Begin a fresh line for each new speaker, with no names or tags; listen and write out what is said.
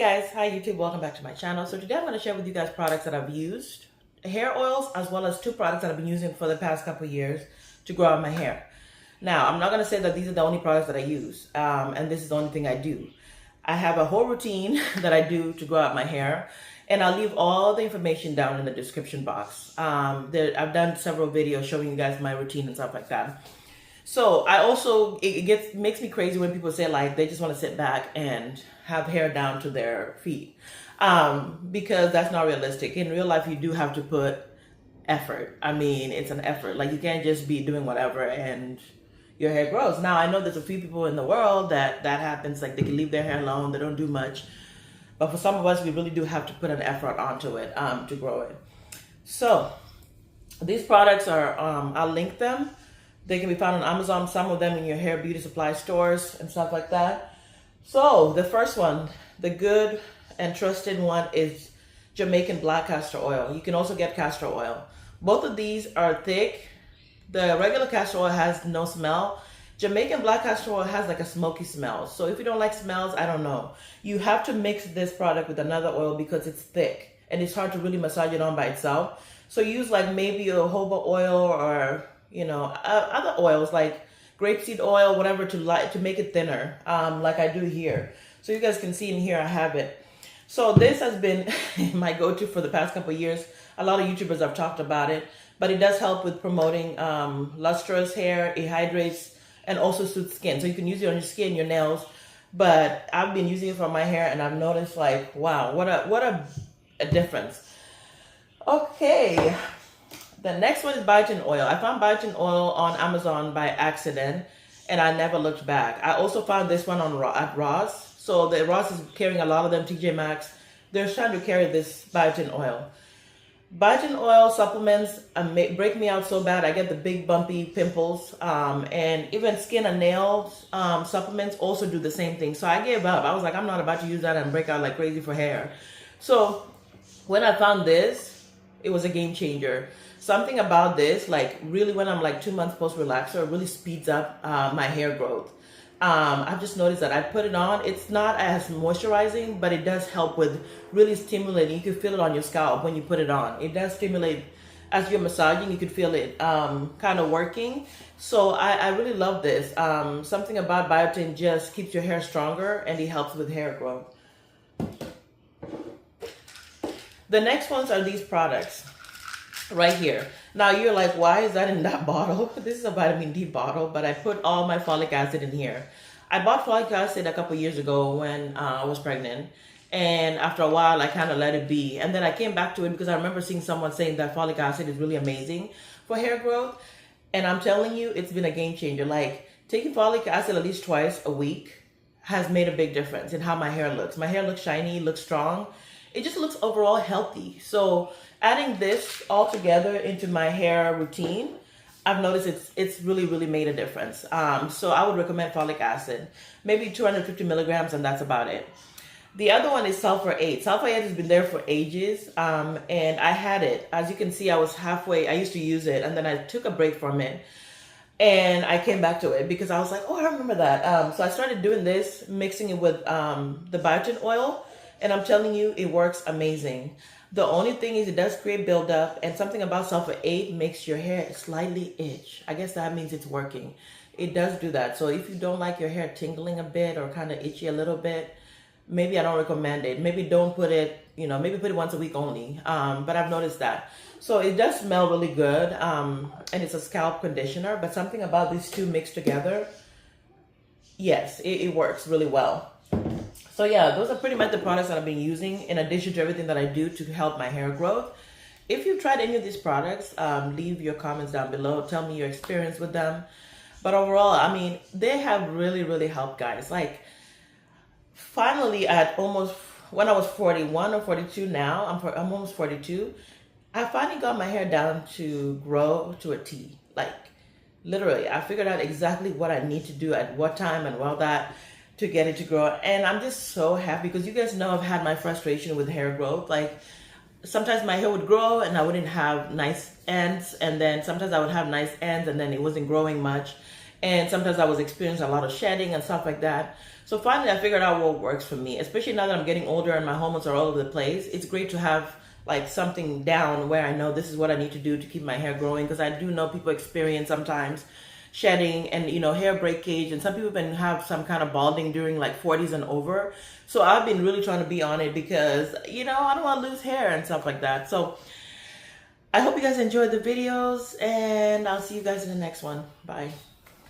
Guys, hi YouTube, welcome back to my channel. So today I'm going to share with you guys products that I've used, hair oils, as well as two products that I've been using for the past couple of years to grow out my hair. Now, I'm not going to say that these are the only products that I use, and this is the only thing I do. I have a whole routine that I do to grow out my hair, and I'll leave all the information down in the description box. I've done several videos showing you guys my routine and stuff like that. So I also, it makes me crazy when people say like they just want to sit back and have hair down to their feet, because that's not realistic. In real life, you do have to put effort. I mean, it's an effort. Like, you can't just be doing whatever and your hair grows. Now, I know there's a few people in the world that happens, like they can leave their hair alone, they don't do much. But for some of us, we really do have to put an effort onto it to grow it. So these products are, I'll link them. They can be found on Amazon, some of them in your hair beauty supply stores and stuff like that. So the first one, the good and trusted one, is Jamaican black castor oil. You can also get castor oil. Both of these are thick. The regular castor oil has no smell. Jamaican black castor oil has like a smoky smell. So if you don't like smells, I don't know. You have to mix this product with another oil because it's thick and it's hard to really massage it on by itself. So use like maybe a jojoba oil or other oils like grapeseed oil, whatever, to make it thinner, like I do here. So you guys can see in here I have it. So this has been my go-to for the past couple of years. A lot of YouTubers have talked about it, but it does help with promoting lustrous hair. It hydrates and also soothes skin. So you can use it on your skin, your nails. But I've been using it for my hair, and I've noticed, like, wow, what a difference. Okay. The next one is Biotin oil. I found Biotin oil on Amazon by accident, and I never looked back. I also found this one at Ross. So the Ross is carrying a lot of them, TJ Maxx. They're trying to carry this Biotin oil. Biotin oil supplements break me out so bad. I get the big bumpy pimples, and even skin and nails supplements also do the same thing. So I gave up. I was like, I'm not about to use that and break out like crazy for hair. So when I found this, it was a game changer. Something about this, like really when I'm like 2 months post-relaxer, it really speeds up my hair growth. I've just noticed that I put it on. It's not as moisturizing, but it does help with really stimulating. You can feel it on your scalp when you put it on. It does stimulate as you're massaging. You could feel it kind of working. So I really love this. Something about Biotin just keeps your hair stronger, and it helps with hair growth. The next ones are these products right here. Now you're like, why is that in that bottle? This is a vitamin D bottle, but I put all my folic acid in here. I bought folic acid a couple years ago when I was pregnant, and after a while I kind of let it be, and then I came back to it because I remember seeing someone saying that folic acid is really amazing for hair growth, and I'm telling you, it's been a game changer. Like, taking folic acid at least twice a week has made a big difference in how my hair looks. My hair looks shiny, looks strong. It just looks overall healthy. So adding this all together into my hair routine, I've noticed it's really made a difference. So I would recommend folic acid, maybe 250 milligrams, and that's about it. The other one is sulfur 8. Sulfur 8 has been there for ages, and I had it. As you can see, I was halfway. I used to use it, and then I took a break from it, and I came back to it because I was like, oh, I remember that. So I started doing this, mixing it with the Biotin oil, and I'm telling you, it works amazing. The only thing is it does create buildup, and something about sulfur 8 makes your hair slightly itch. I guess that means it's working. It does do that. So if you don't like your hair tingling a bit or kind of itchy a little bit, maybe I don't recommend it. Maybe don't put it, maybe put it once a week only. But I've noticed that. So it does smell really good, and it's a scalp conditioner, but something about these two mixed together, yes, it works really well. So yeah, those are pretty much the products that I've been using in addition to everything that I do to help my hair growth. If you've tried any of these products, leave your comments down below. Tell me your experience with them. But overall, I mean, they have really helped, guys. Like, finally, when I was 41 or 42 now, I'm almost 42, I finally got my hair down to grow to a T. Like, literally, I figured out exactly what I need to do at what time and all that to get it to grow. And I'm just so happy because you guys know I've had my frustration with hair growth. Like, sometimes my hair would grow and I wouldn't have nice ends, and then sometimes I would have nice ends and then it wasn't growing much. And sometimes I was experiencing a lot of shedding and stuff like that. So finally I figured out what works for me, especially now that I'm getting older and my hormones are all over the place. It's great to have like something down where I know this is what I need to do to keep my hair growing, because I do know people experience sometimes shedding and, you know, hair breakage, and some people even have some kind of balding during like 40s and over. So I've been really trying to be on it because, you know, I don't want to lose hair and stuff like that. So I hope you guys enjoyed the videos, and I'll see you guys in the next one. Bye.